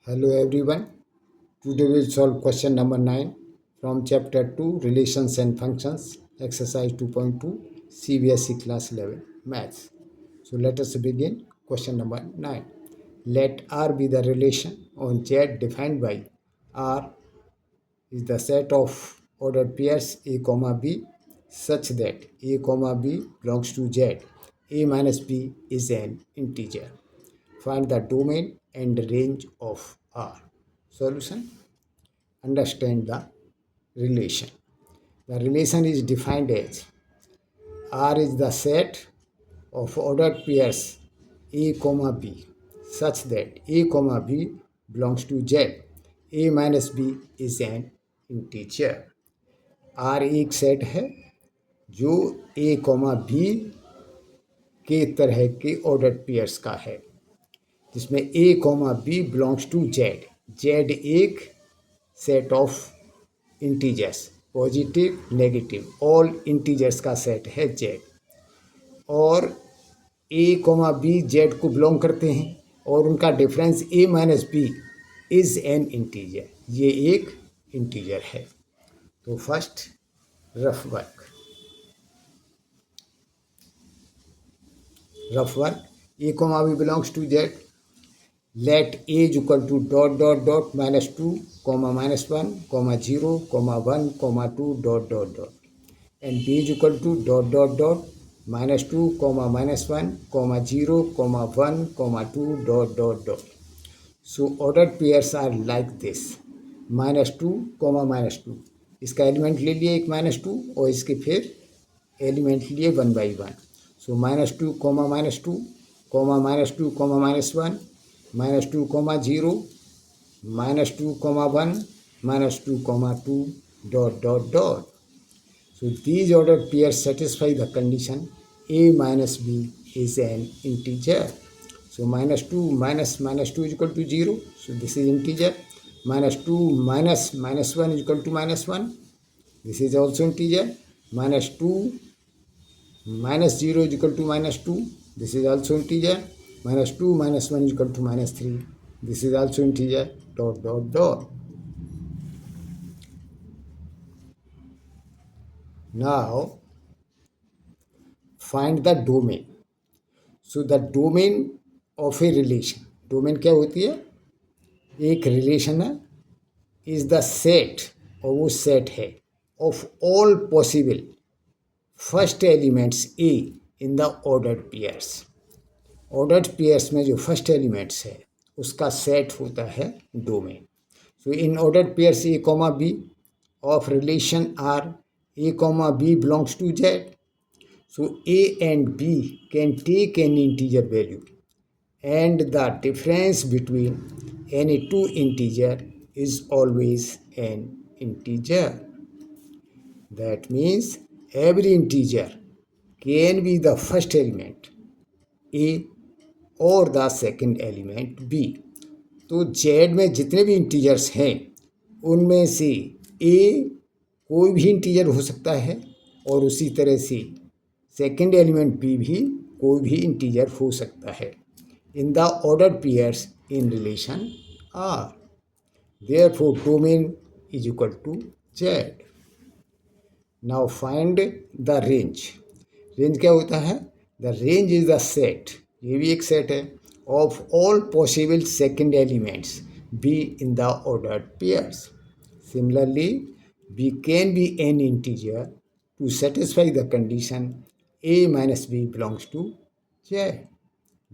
Hello everyone. Today we'll solve question number 9 from chapter 2 Relations and Functions, exercise 2.2, CBSE class 11 maths. So let us begin question number 9. Let R be the relation on Z defined by R is the set of ordered pairs A comma B such that A comma B belongs to Z. A minus B is an integer. Find the domain and range of R. Solution. Understand the relation. The relation is defined as R is the set of ordered pairs A comma B such that A comma B belongs to Z. A minus B is an integer. R एक set है जो A comma B के तरह के ordered pairs का है, जिसमें A comma B belongs to Z. Z एक set of integers, positive negative all integers का सेट है Z, और A comma B Z को बिलोंग करते हैं और उनका difference A minus B is an integer. ये एक इंटीजर है. तो first rough work. A comma B belongs to Z. Let A is equal to dot dot dot minus 2 comma minus 1 comma 0 comma 1 comma 2 dot dot dot, and B is equal to dot dot dot minus 2 comma minus 1 comma 0 comma 1 comma 2 dot dot dot. So ordered pairs are like this. minus 2 comma minus 2, इसका element ले लिए एक minus 2 और इसके फिर element लिए 1 by 1. So minus 2 comma minus 2 comma minus 2 comma minus 1 minus 2 comma 0 minus 2 comma 1 minus 2 comma 2 dot dot dot. So these ordered pairs satisfy the condition A minus B is an integer. So minus 2 minus minus 2 is equal to 0. So this is integer. Minus 2 minus minus 1 is equal to minus 1. This is also integer. Minus 2 minus 0 is equal to minus 2. This is also integer. Minus 2 minus 1 is equal to minus 3. This is also integer. Dot dot dot. Now find the domain. So the domain of a relation. Domain क्या होती है? एक relation है, is the set, और वो set है of all possible first elements a in the ordered pairs. Ordered pairs में जो फर्स्ट एलिमेंट्स है उसका सेट होता है domain. So in ordered pairs a comma b of relation R a comma b belongs to Z. So a and b can take an integer value and the difference between any two integer is always an integer. That means every integer can be the first element A or the second element B. तो Z में जितने भी integers हैं उनमें से A कोई भी integer हो सकता है और उसी तरह से सेकेंड एलिमेंट B भी कोई भी इंटीजर हो सकता है in the ordered pairs in relation R. Therefore, domain is equal to Z. Now find the range. Range क्या होता है? The range is the set. ये भी एक set है of all possible second elements B in the ordered pairs. Similarly, B can be an integer to satisfy the condition A minus B belongs to Z.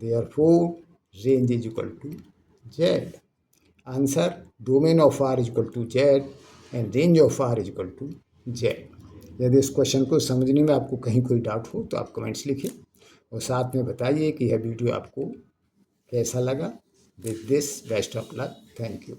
Therefore, range is equal to Z. Answer: domain of R is equal to Z and range of R is equal to Z. यदि इस question को समझने में आपको कहीं कोई doubt हो तो आप कमेंट्स लिखिए और साथ में बताइए कि यह वीडियो आपको कैसा लगा. With this best of luck. Thank you.